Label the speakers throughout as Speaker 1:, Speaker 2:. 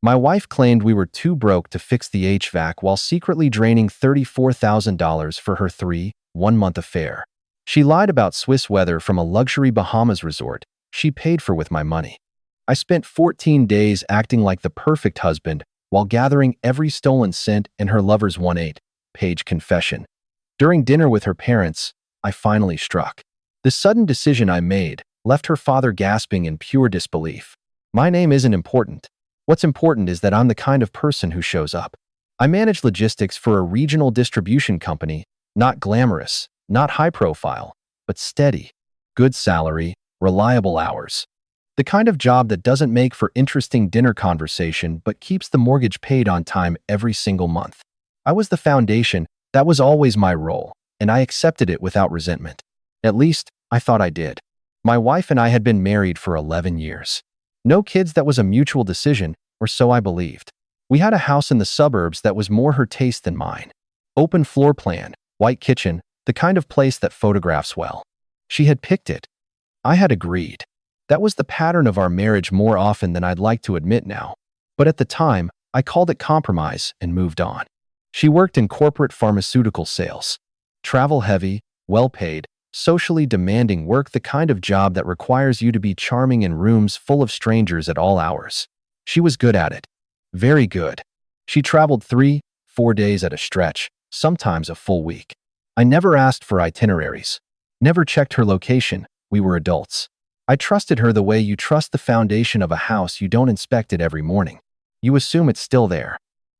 Speaker 1: My wife claimed we were too broke to fix the HVAC while secretly draining $34,000 for her 1-month affair. She lied about Swiss weather from a luxury Bahamas resort she paid for with my money. I spent 14 days acting like the perfect husband while gathering every stolen cent in her lover's 18-page confession. During dinner with her parents, I finally struck. The sudden decision I made left her father gasping in pure disbelief. My name isn't important. What's important is that I'm the kind of person who shows up. I manage logistics for a regional distribution company, not glamorous, not high profile, but steady, good salary, reliable hours. The kind of job that doesn't make for interesting dinner conversation but keeps the mortgage paid on time every single month. I was the foundation. That was always my role, and I accepted it without resentment. At least, I thought I did. My wife and I had been married for 11 years. No kids. That was a mutual decision, or so I believed. We had a house in the suburbs that was more her taste than mine. Open floor plan, white kitchen, the kind of place that photographs well. She had picked it. I had agreed. That was the pattern of our marriage more often than I'd like to admit now. But at the time, I called it compromise and moved on. She worked in corporate pharmaceutical sales. Travel-heavy, well-paid, socially demanding work, the kind of job that requires you to be charming in rooms full of strangers at all hours. She was good at it. Very good. She traveled 3-4 days at a stretch, sometimes a full week. I never asked for itineraries. Never checked her location. We were adults. I trusted her the way you trust the foundation of a house. You don't inspect it every morning. You assume it's still there.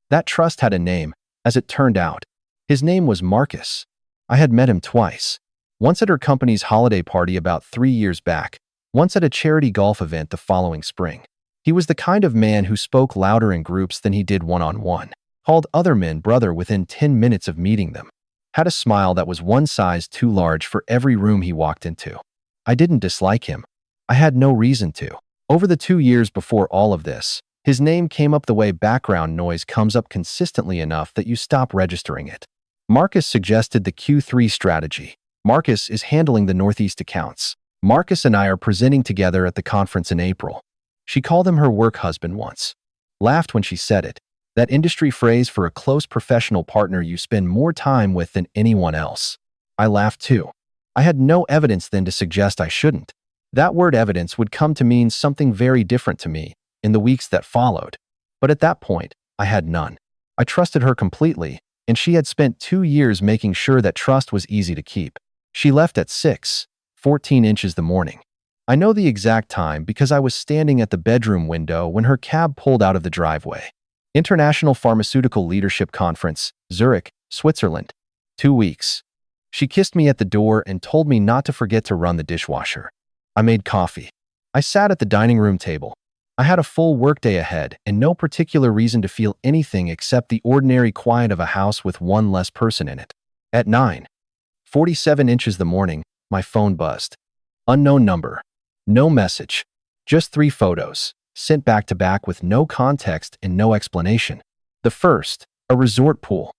Speaker 1: That trust had a name, as it turned out. His name was Marcus. I had met him twice. Once at her company's holiday party about 3 years back, once at a charity golf event the following spring. He was the kind of man who spoke louder in groups than he did one-on-one, called other men brother within 10 minutes of meeting them, had a smile that was one size too large for every room he walked into. I didn't dislike him. I had no reason to. Over the 2 years before all of this, his name came up the way background noise comes up consistently enough that you stop registering it. Marcus suggested the Q3 strategy. Marcus is handling the Northeast accounts. Marcus and I are presenting together at the conference in April. She called him her work husband once. Laughed when she said it. That industry phrase for a close professional partner you spend more time with than anyone else. I laughed too. I had no evidence then to suggest I shouldn't. That word evidence would come to mean something very different to me in the weeks that followed. But at that point, I had none. I trusted her completely, and she had spent 2 years making sure that trust was easy to keep. She left at 6:14 inches the morning. I know the exact time because I was standing at the bedroom window when her cab pulled out of the driveway. International Pharmaceutical Leadership Conference, Zurich, Switzerland. 2 weeks. She kissed me at the door and told me not to forget to run the dishwasher. I made coffee. I sat at the dining room table. I had a full workday ahead and no particular reason to feel anything except the ordinary quiet of a house with one less person in it. At 9:47 inches the morning, my phone buzzed. Unknown number. No message. Just 3 photos, sent back to back with no context and no explanation. The first, a resort pool.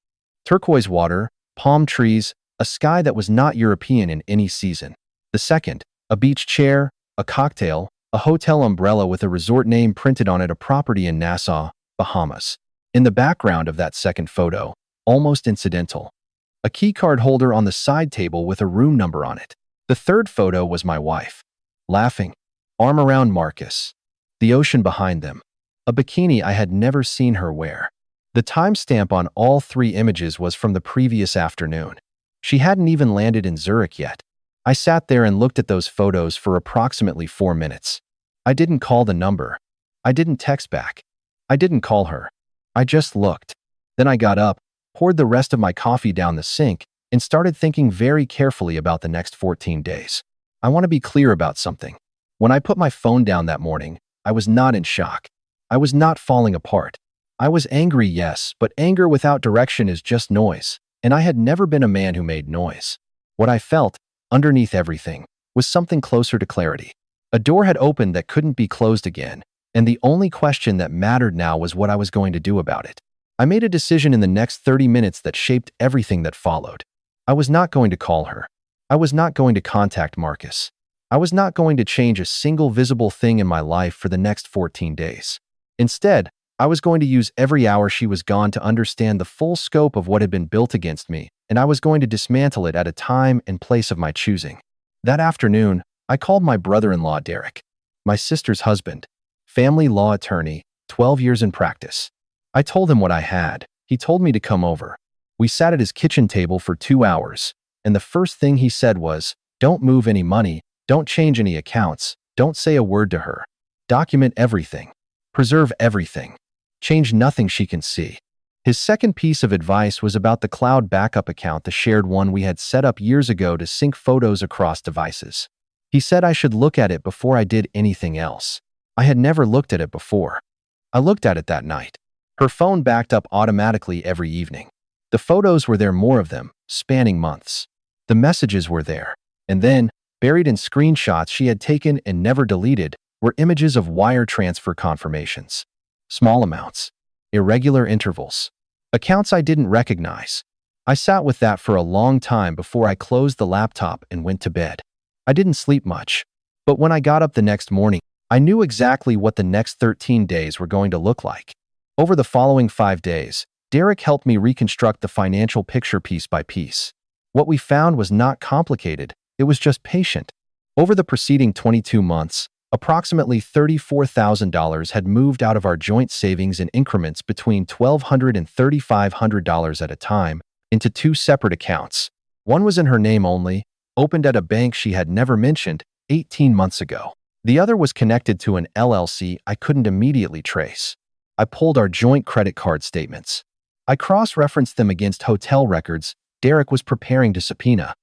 Speaker 1: Turquoise water, palm trees, a sky that was not European in any season. The second, a beach chair, a cocktail, a hotel umbrella with a resort name printed on it, a property in Nassau, Bahamas. In the background of that second photo, almost incidental, a key card holder on the side table with a room number on it. The third photo was my wife, laughing, arm around Marcus, the ocean behind them, a bikini I had never seen her wear. The timestamp on all 3 images was from the previous afternoon. She hadn't even landed in Zurich yet. I sat there and looked at those photos for approximately 4 minutes. I didn't call the number. I didn't text back. I didn't call her. I just looked. Then I got up, poured the rest of my coffee down the sink, and started thinking very carefully about the next 14 days. I want to be clear about something. When I put my phone down that morning, I was not in shock. I was not falling apart. I was angry, yes, but anger without direction is just noise, and I had never been a man who made noise. What I felt, underneath everything, was something closer to clarity. A door had opened that couldn't be closed again, and the only question that mattered now was what I was going to do about it. I made a decision in the next 30 minutes that shaped everything that followed. I was not going to call her. I was not going to contact Marcus. I was not going to change a single visible thing in my life for the next 14 days. Instead, I was going to use every hour she was gone to understand the full scope of what had been built against me, and I was going to dismantle it at a time and place of my choosing. That afternoon, I called my brother-in-law Derek, my sister's husband, family law attorney, 12 years in practice. I told him what I had. He told me to come over. We sat at his kitchen table for 2 hours, and the first thing he said was, "Don't move any money, don't change any accounts, don't say a word to her. Document everything. Preserve everything. Change nothing she can see." His second piece of advice was about the cloud backup account, the shared one we had set up years ago to sync photos across devices. He said I should look at it before I did anything else. I had never looked at it before. I looked at it that night. Her phone backed up automatically every evening. The photos were there, more of them, spanning months. The messages were there. And then, buried in screenshots she had taken and never deleted, were images of wire transfer confirmations. Small amounts. Irregular intervals. Accounts I didn't recognize. I sat with that for a long time before I closed the laptop and went to bed. I didn't sleep much. But when I got up the next morning, I knew exactly what the next 13 days were going to look like. Over the following 5 days, Derek helped me reconstruct the financial picture piece by piece. What we found was not complicated, it was just patient. Over the preceding 22 months, approximately $34,000 had moved out of our joint savings in increments between $1,200 and $3,500 at a time into 2 separate accounts. One was in her name only, opened at a bank she had never mentioned 18 months ago. The other was connected to an LLC I couldn't immediately trace. I pulled our joint credit card statements. I cross-referenced them against hotel records Derek was preparing to subpoena.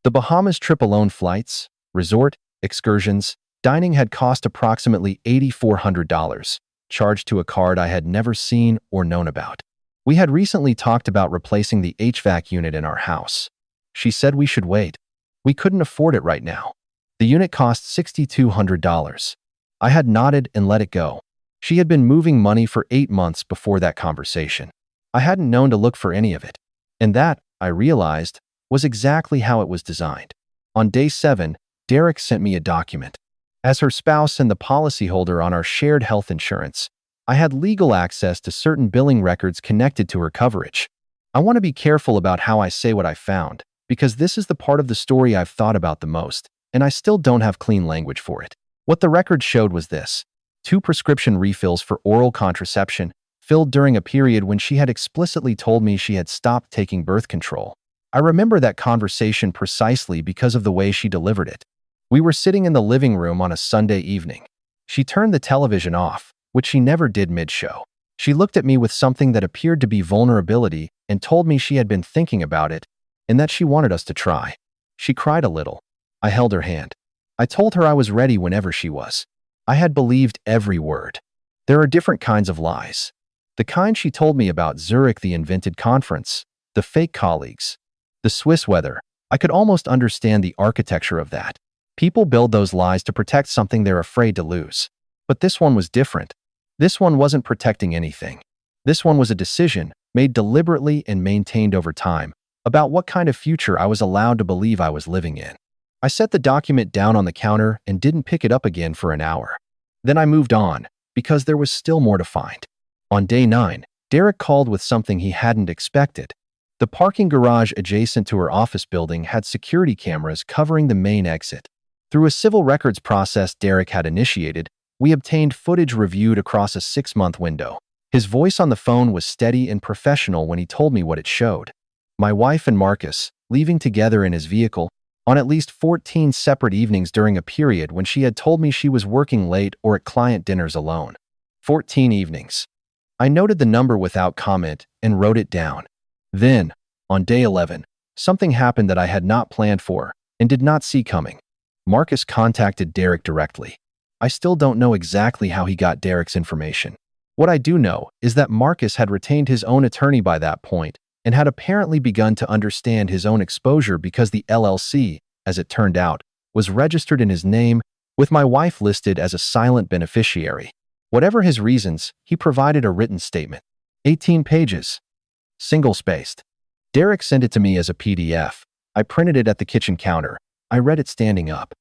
Speaker 1: The Bahamas trip alone, flights, resort, excursions, dining had cost approximately $8,400, charged to a card I had never seen or known about. We had recently talked about replacing the HVAC unit in our house. She said we should wait. We couldn't afford it right now. The unit cost $6,200. I had nodded and let it go. She had been moving money for 8 months before that conversation. I hadn't known to look for any of it. And that, I realized, was exactly how it was designed. On day 7, Derek sent me a document. As her spouse and the policyholder on our shared health insurance, I had legal access to certain billing records connected to her coverage. I want to be careful about how I say what I found, because this is the part of the story I've thought about the most, and I still don't have clean language for it. What the record showed was this: 2 prescription refills for oral contraception, filled during a period when she had explicitly told me she had stopped taking birth control. I remember that conversation precisely because of the way she delivered it. We were sitting in the living room on a Sunday evening. She turned the television off, which she never did mid-show. She looked at me with something that appeared to be vulnerability and told me she had been thinking about it and that she wanted us to try. She cried a little. I held her hand. I told her I was ready whenever she was. I had believed every word. There are different kinds of lies. The kind she told me about Zurich, the invented conference, the fake colleagues, the Swiss weather. I could almost understand the architecture of that. People build those lies to protect something they're afraid to lose. But this one was different. This one wasn't protecting anything. This one was a decision, made deliberately and maintained over time, about what kind of future I was allowed to believe I was living in. I set the document down on the counter and didn't pick it up again for an hour. Then I moved on, because there was still more to find. On day 9, Derek called with something he hadn't expected. The parking garage adjacent to her office building had security cameras covering the main exit. Through a civil records process Derek had initiated, we obtained footage reviewed across a 6-month window. His voice on the phone was steady and professional when he told me what it showed. My wife and Marcus, leaving together in his vehicle, on at least 14 separate evenings during a period when she had told me she was working late or at client dinners alone. 14 evenings. I noted the number without comment and wrote it down. Then, on day 11, something happened that I had not planned for and did not see coming. Marcus contacted Derek directly. I still don't know exactly how he got Derek's information. What I do know is that Marcus had retained his own attorney by that point and had apparently begun to understand his own exposure because the LLC, as it turned out, was registered in his name, with my wife listed as a silent beneficiary. Whatever his reasons, he provided a written statement. 18 pages. Single-spaced. Derek sent it to me as a PDF. I printed it at the kitchen counter. I read it standing up.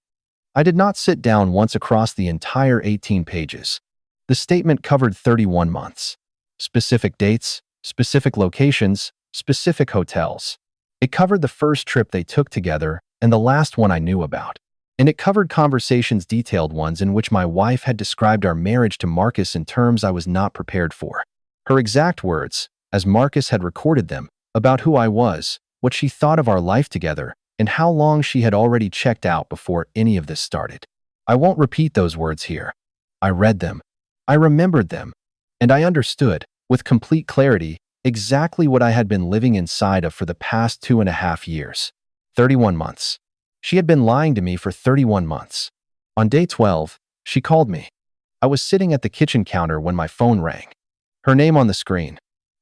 Speaker 1: I did not sit down once across the entire 18 pages. The statement covered 31 months. Specific dates, specific locations, specific hotels. It covered the first trip they took together and the last one I knew about. And it covered conversations, detailed ones, in which my wife had described our marriage to Marcus in terms I was not prepared for. Her exact words, as Marcus had recorded them, about who I was, what she thought of our life together, and how long she had already checked out before any of this started. I won't repeat those words here. I read them. I remembered them. And I understood, with complete clarity, exactly what I had been living inside of for the past 2.5 years. 31 months. She had been lying to me for 31 months. On day 12, she called me. I was sitting at the kitchen counter when my phone rang. Her name on the screen.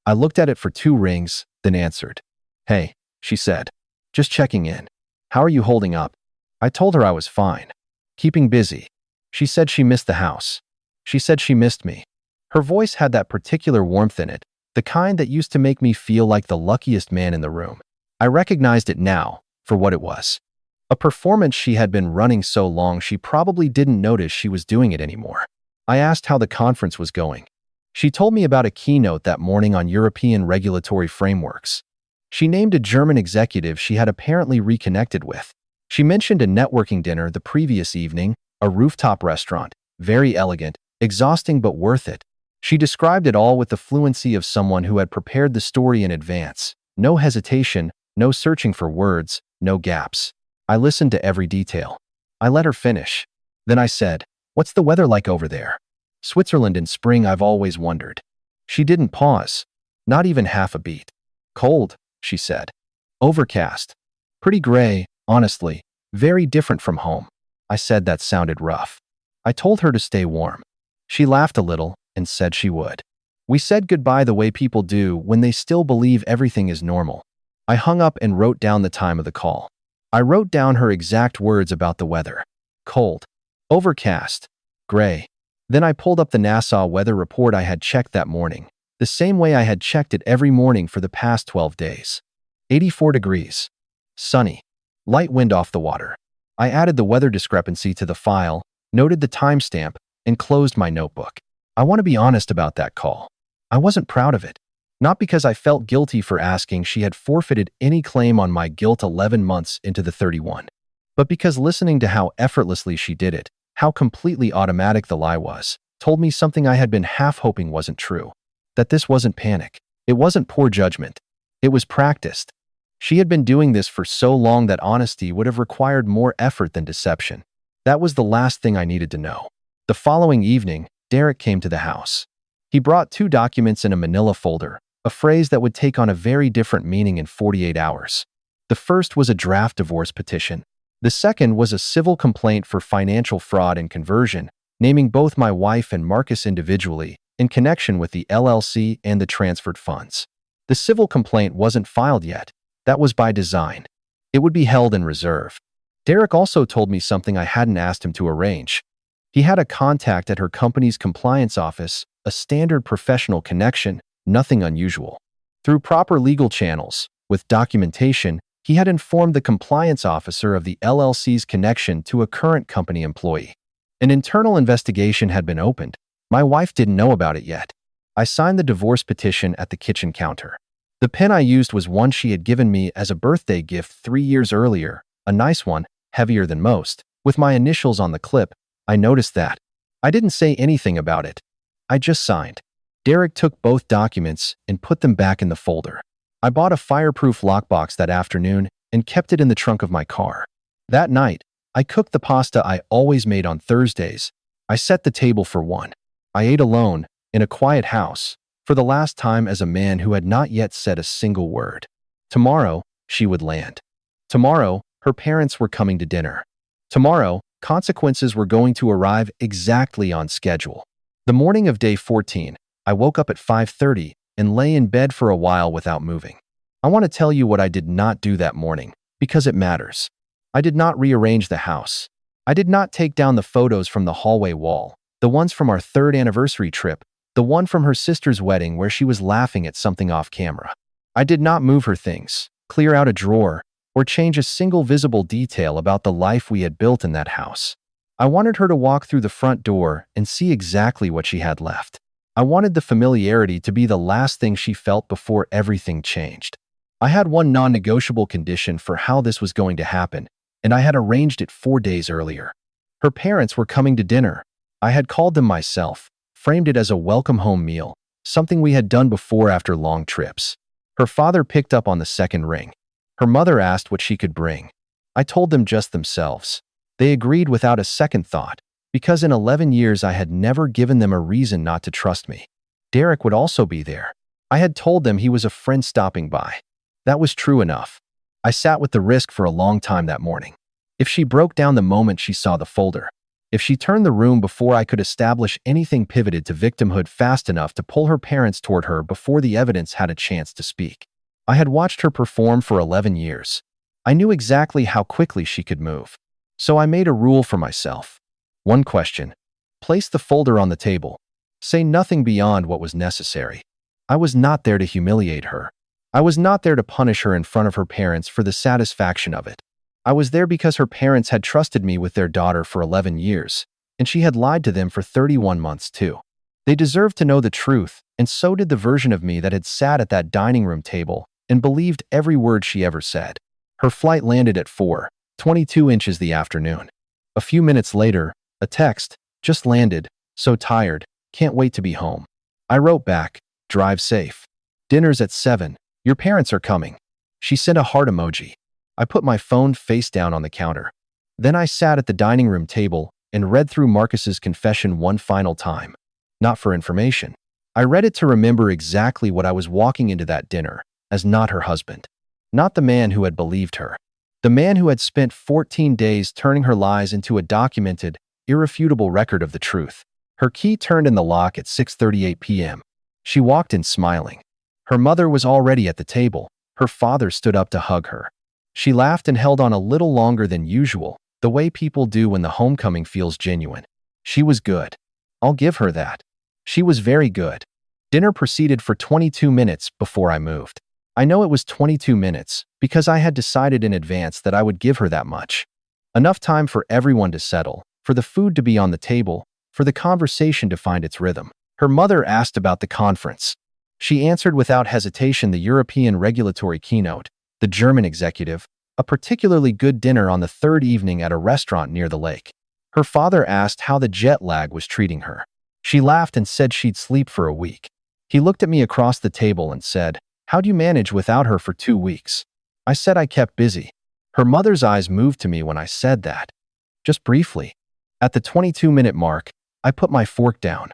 Speaker 1: I looked at it for 2 rings, then answered. "Hey," she said. "Just checking in. How are you holding up?" I told her I was fine. Keeping busy. She said she missed the house. She said she missed me. Her voice had that particular warmth in it, the kind that used to make me feel like the luckiest man in the room. I recognized it now for what it was. A performance she had been running so long she probably didn't notice she was doing it anymore. I asked how the conference was going. She told me about a keynote that morning on European regulatory frameworks. She named a German executive she had apparently reconnected with. She mentioned a networking dinner the previous evening, a rooftop restaurant, very elegant, exhausting but worth it. She described it all with the fluency of someone who had prepared the story in advance. No hesitation, no searching for words, no gaps. I listened to every detail. I let her finish. Then I said, "What's the weather like over there?" "Switzerland in spring, I've always wondered." She didn't pause. Not even half a beat. "Cold," she said. "Overcast. Pretty gray, honestly. Very different from home." I said that sounded rough. I told her to stay warm. She laughed a little and said she would. We said goodbye the way people do when they still believe everything is normal. I hung up and wrote down the time of the call. I wrote down her exact words about the weather. Cold. Overcast. Gray. Then I pulled up the NASA weather report I had checked that morning, the same way I had checked it every morning for the past 12 days. 84 degrees. Sunny. Light wind off the water. I added the weather discrepancy to the file, noted the timestamp, and closed my notebook. I want to be honest about that call. I wasn't proud of it. Not because I felt guilty for asking. She had forfeited any claim on my guilt 11 months into the 31. But because listening to how effortlessly she did it, how completely automatic the lie was, told me something I had been half hoping wasn't true. That this wasn't panic. It wasn't poor judgment. It was practiced. She had been doing this for so long that honesty would have required more effort than deception. That was the last thing I needed to know. The following evening, Derek came to the house. He brought 2 documents in a manila folder, a phrase that would take on a very different meaning in 48 hours. The first was a draft divorce petition. The second was a civil complaint for financial fraud and conversion, naming both my wife and Marcus individually, in connection with the LLC and the transferred funds. The civil complaint wasn't filed yet. That was by design. It would be held in reserve. Derek also told me something I hadn't asked him to arrange. He had a contact at her company's compliance office, a standard professional connection, nothing unusual. Through proper legal channels, with documentation, he had informed the compliance officer of the LLC's connection to a current company employee. An internal investigation had been opened. My wife didn't know about it yet. I signed the divorce petition at the kitchen counter. The pen I used was one she had given me as a birthday gift 3 years earlier, a nice one, heavier than most, with my initials on the clip. I noticed that. I didn't say anything about it. I just signed. Derek took both documents and put them back in the folder. I bought a fireproof lockbox that afternoon and kept it in the trunk of my car. That night, I cooked the pasta I always made on Thursdays. I set the table for one. I ate alone, in a quiet house, for the last time as a man who had not yet said a single word. Tomorrow, she would land. Tomorrow, her parents were coming to dinner. Tomorrow, consequences were going to arrive exactly on schedule. The morning of day 14, I woke up at 5:30 and lay in bed for a while without moving. I want to tell you what I did not do that morning, because it matters. I did not rearrange the house. I did not take down the photos from the hallway wall, the ones from our 3rd anniversary trip, the one from her sister's wedding where she was laughing at something off camera. I did not move her things, clear out a drawer, or change a single visible detail about the life we had built in that house. I wanted her to walk through the front door and see exactly what she had left. I wanted the familiarity to be the last thing she felt before everything changed. I had one non-negotiable condition for how this was going to happen, and I had arranged it 4 days earlier. Her parents were coming to dinner. I had called them myself, framed it as a welcome home meal, something we had done before after long trips. Her father picked up on the second ring. Her mother asked what she could bring. I told them just themselves. They agreed without a second thought, because in 11 years I had never given them a reason not to trust me. Derek would also be there. I had told them he was a friend stopping by. That was true enough. I sat with the risk for a long time that morning. If she broke down the moment she saw the folder, if she turned the room before I could establish anything pivoted to victimhood fast enough to pull her parents toward her before the evidence had a chance to speak. I had watched her perform for 11 years. I knew exactly how quickly she could move. So I made a rule for myself. One question. Place the folder on the table. Say nothing beyond what was necessary. I was not there to humiliate her. I was not there to punish her in front of her parents for the satisfaction of it. I was there because her parents had trusted me with their daughter for 11 years, and she had lied to them for 31 months too. They deserved to know the truth, and so did the version of me that had sat at that dining room table and believed every word she ever said. Her flight landed at 4:22 inches the afternoon. A few minutes later, a text, just landed, so tired, can't wait to be home. I wrote back, drive safe. Dinner's at 7, your parents are coming. She sent a heart emoji. I put my phone face down on the counter. Then I sat at the dining room table and read through Marcus's confession one final time. Not for information. I read it to remember exactly what I was walking into that dinner, as not her husband. Not the man who had believed her. The man who had spent 14 days turning her lies into a documented, irrefutable record of the truth. Her key turned in the lock at 6:38 p.m. She walked in smiling. Her mother was already at the table. Her father stood up to hug her. She laughed and held on a little longer than usual, the way people do when the homecoming feels genuine. She was good. I'll give her that. She was very good. Dinner proceeded for 22 minutes before I moved. I know it was 22 minutes because I had decided in advance that I would give her that much. Enough time for everyone to settle, for the food to be on the table, for the conversation to find its rhythm. Her mother asked about the conference. She answered without hesitation the European regulatory keynote, the German executive, a particularly good dinner on the third evening at a restaurant near the lake. Her father asked how the jet lag was treating her. She laughed and said she'd sleep for a week. He looked at me across the table and said, "How'd you manage without her for 2 weeks?" I said I kept busy. Her mother's eyes moved to me when I said that. Just briefly. At the 22-minute mark, I put my fork down.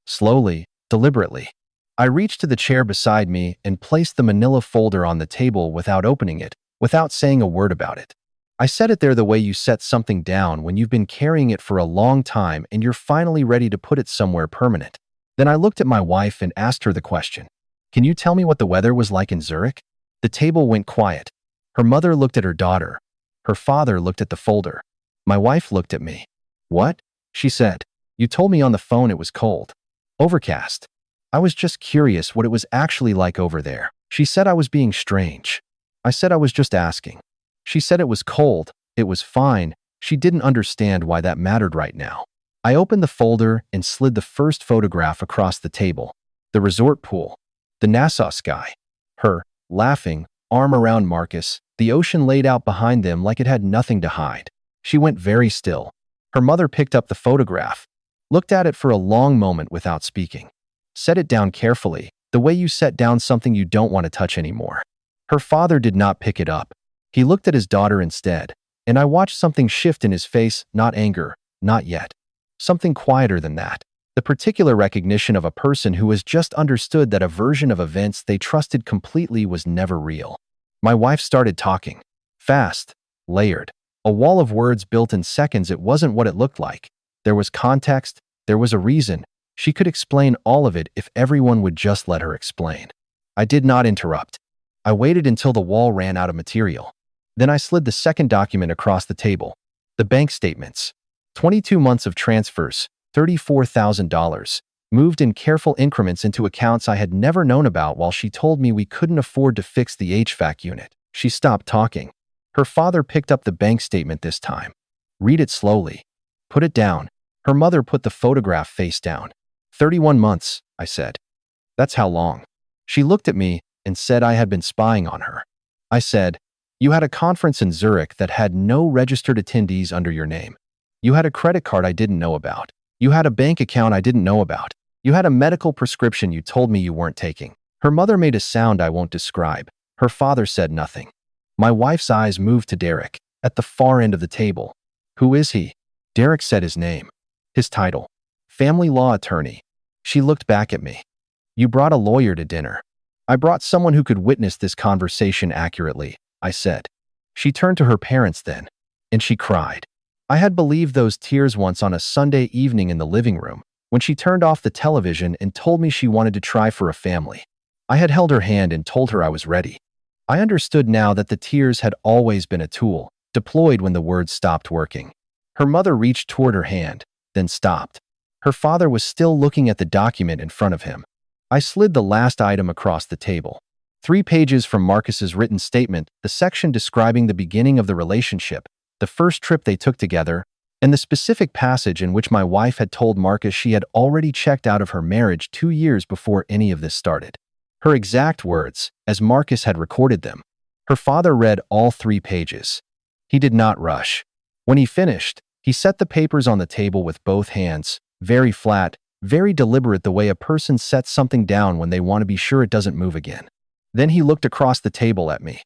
Speaker 1: Slowly, deliberately. I reached to the chair beside me and placed the manila folder on the table without opening it, without saying a word about it. I set it there the way you set something down when you've been carrying it for a long time and you're finally ready to put it somewhere permanent. Then I looked at my wife and asked her the question. Can you tell me what the weather was like in Zurich? The table went quiet. Her mother looked at her daughter. Her father looked at the folder. My wife looked at me. What? She said. You told me on the phone it was cold. Overcast. I was just curious what it was actually like over there. She said I was being strange. I said I was just asking. She said it was cold. It was fine. She didn't understand why that mattered right now. I opened the folder and slid the first photograph across the table. The resort pool. The Nassau sky. Her, laughing, arm around Marcus, the ocean laid out behind them like it had nothing to hide. She went very still. Her mother picked up the photograph, looked at it for a long moment without speaking. Set it down carefully, the way you set down something you don't want to touch anymore. Her father did not pick it up. He looked at his daughter instead, and I watched something shift in his face, not anger, not yet. Something quieter than that. The particular recognition of a person who has just understood that a version of events they trusted completely was never real. My wife started talking. Fast, layered. A wall of words built in seconds. It wasn't what it looked like. There was context, there was a reason. She could explain all of it if everyone would just let her explain. I did not interrupt. I waited until the wall ran out of material. Then I slid the second document across the table. The bank statements. 22 months of transfers, $34,000, moved in careful increments into accounts I had never known about while she told me we couldn't afford to fix the HVAC unit. She stopped talking. Her father picked up the bank statement this time. Read it slowly. Put it down. Her mother put the photograph face down. 31 months, I said. That's how long. She looked at me and said I had been spying on her. I said, you had a conference in Zurich that had no registered attendees under your name. You had a credit card I didn't know about. You had a bank account I didn't know about. You had a medical prescription you told me you weren't taking. Her mother made a sound I won't describe. Her father said nothing. My wife's eyes moved to Derek, at the far end of the table. Who is he? Derek said his name. His title. Family law attorney. She looked back at me. You brought a lawyer to dinner. I brought someone who could witness this conversation accurately, I said. She turned to her parents then, and she cried. I had believed those tears once on a Sunday evening in the living room, when she turned off the television and told me she wanted to try for a family. I had held her hand and told her I was ready. I understood now that the tears had always been a tool, deployed when the words stopped working. Her mother reached toward her hand, then stopped. Her father was still looking at the document in front of him. I slid the last item across the table. 3 pages from Marcus's written statement, the section describing the beginning of the relationship, the first trip they took together, and the specific passage in which my wife had told Marcus she had already checked out of her marriage 2 years before any of this started. Her exact words, as Marcus had recorded them. Her father read all 3 pages. He did not rush. When he finished, he set the papers on the table with both hands, very flat, very deliberate, the way a person sets something down when they want to be sure it doesn't move again. Then he looked across the table at me.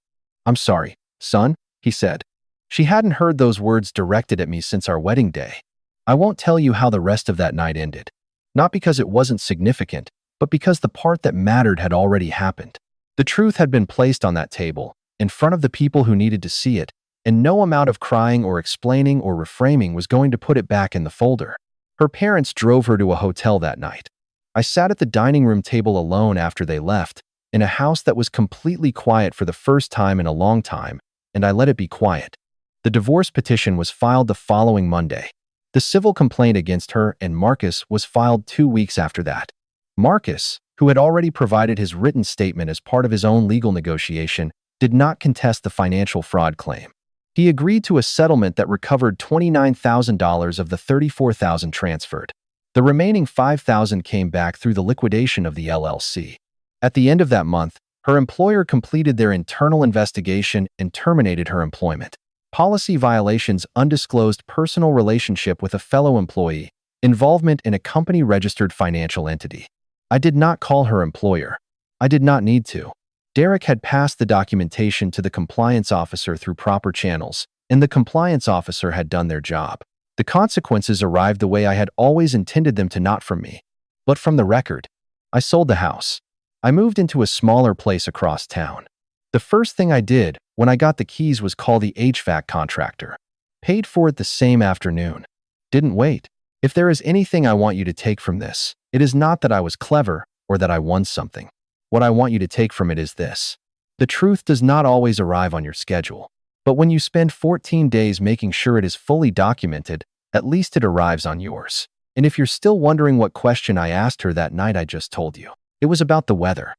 Speaker 1: I'm sorry, son, he said. She hadn't heard those words directed at me since our wedding day. I won't tell you how the rest of that night ended. Not because it wasn't significant, but because the part that mattered had already happened. The truth had been placed on that table, in front of the people who needed to see it, and no amount of crying or explaining or reframing was going to put it back in the folder. Her parents drove her to a hotel that night. I sat at the dining room table alone after they left, in a house that was completely quiet for the first time in a long time, and I let it be quiet. The divorce petition was filed the following Monday. The civil complaint against her and Marcus was filed 2 weeks after that. Marcus, who had already provided his written statement as part of his own legal negotiation, did not contest the financial fraud claim. He agreed to a settlement that recovered $29,000 of the $34,000 transferred. The remaining $5,000 came back through the liquidation of the LLC. At the end of that month, her employer completed their internal investigation and terminated her employment. Policy violations, undisclosed personal relationship with a fellow employee, involvement in a company-registered financial entity. I did not call her employer. I did not need to. Derek had passed the documentation to the compliance officer through proper channels, and the compliance officer had done their job. The consequences arrived the way I had always intended them to, not from me, but from the record. I sold the house. I moved into a smaller place across town. The first thing I did when I got the keys was call the HVAC contractor. Paid for it the same afternoon. Didn't wait. If there is anything I want you to take from this, it is not that I was clever or that I won something. What I want you to take from it is this. The truth does not always arrive on your schedule. But when you spend 14 days making sure it is fully documented, at least it arrives on yours. And if you're still wondering what question I asked her that night, I just told you. It was about the weather.